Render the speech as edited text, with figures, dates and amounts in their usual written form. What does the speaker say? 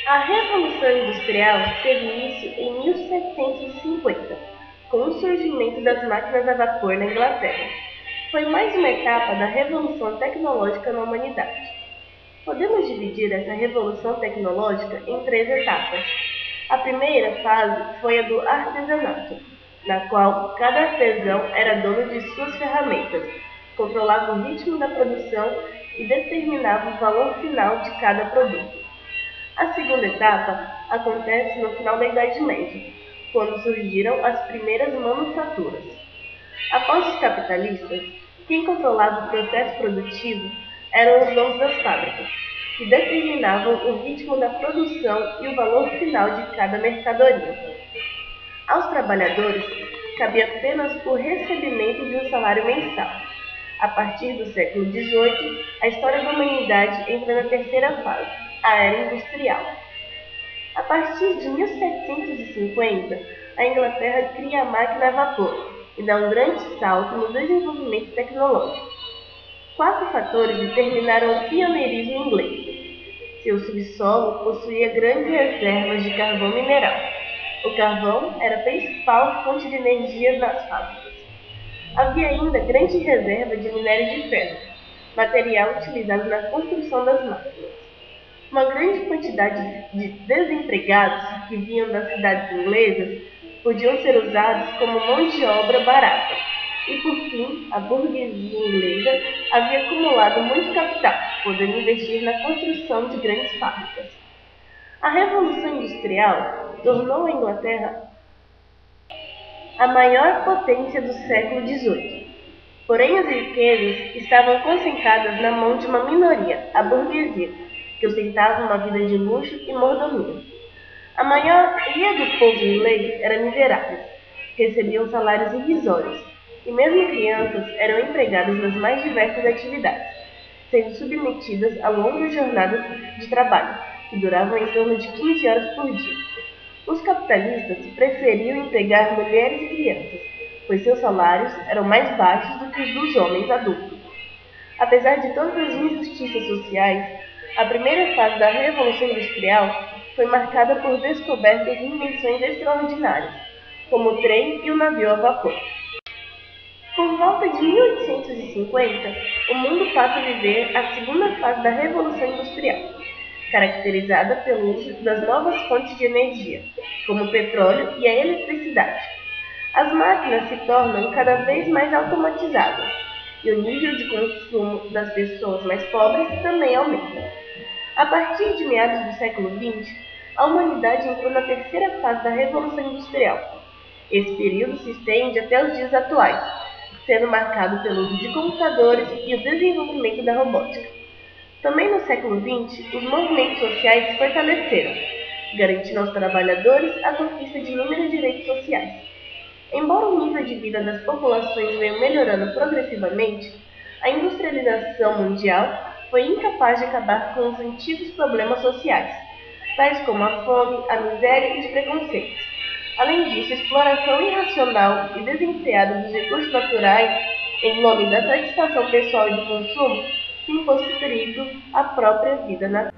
A Revolução Industrial teve início em 1750, com o surgimento das máquinas a vapor na Inglaterra. Foi mais uma etapa da revolução tecnológica na humanidade. Podemos dividir essa revolução tecnológica em três etapas. A primeira fase foi a do artesanato, na qual cada artesão era dono de suas ferramentas, controlava o ritmo da produção e determinava o valor final de cada produto. A segunda etapa acontece no final da Idade Média, quando surgiram as primeiras manufaturas. Após os capitalistas, quem controlava o processo produtivo eram os donos das fábricas, que determinavam o ritmo da produção e o valor final de cada mercadoria. Aos trabalhadores cabia apenas o recebimento de um salário mensal. A partir do século XVIII, a história da humanidade entra na terceira fase, a Era Industrial. A partir de 1750, a Inglaterra cria a máquina a vapor e dá um grande salto no desenvolvimento tecnológico. 4 fatores determinaram o pioneirismo inglês. Seu subsolo possuía grandes reservas de carvão mineral. O carvão era a principal fonte de energia nas fábricas. Havia ainda grande reserva de minério de ferro, material utilizado na construção das máquinas. Uma grande quantidade de desempregados que vinham das cidades inglesas podiam ser usados como mão de obra barata. E por fim, a burguesia inglesa havia acumulado muito capital, podendo investir na construção de grandes fábricas. A Revolução Industrial tornou a Inglaterra a maior potência do século XVIII. Porém, as riquezas estavam concentradas na mão de uma minoria, a burguesia, que ostentava uma vida de luxo e mordomia. A maioria do povo inglês era miserável, recebiam salários irrisórios, e mesmo crianças eram empregadas nas mais diversas atividades, sendo submetidas a longas jornadas de trabalho, que duravam em torno de 15 horas por dia. Os capitalistas preferiam empregar mulheres e crianças, pois seus salários eram mais baixos do que os dos homens adultos. Apesar de todas as injustiças sociais, a primeira fase da Revolução Industrial foi marcada por descobertas e invenções extraordinárias, como o trem e o navio a vapor. Por volta de 1850, o mundo passa a viver a segunda fase da Revolução Industrial, caracterizada pelo uso das novas fontes de energia, como o petróleo e a eletricidade. As máquinas se tornam cada vez mais automatizadas, e o nível de consumo das pessoas mais pobres também aumenta. A partir de meados do século XX, a humanidade entrou na terceira fase da Revolução Industrial. Esse período se estende até os dias atuais, sendo marcado pelo uso de computadores e o desenvolvimento da robótica. Também no século XX, os movimentos sociais se fortaleceram, garantindo aos trabalhadores a conquista de inúmeros direitos sociais. Embora o nível de vida das populações venha melhorando progressivamente, a industrialização mundial foi incapaz de acabar com os antigos problemas sociais, tais como a fome, a miséria e os preconceitos. Além disso, a exploração irracional e desenfreada dos recursos naturais, em nome da satisfação pessoal e do consumo, tem posto perigo à própria vida na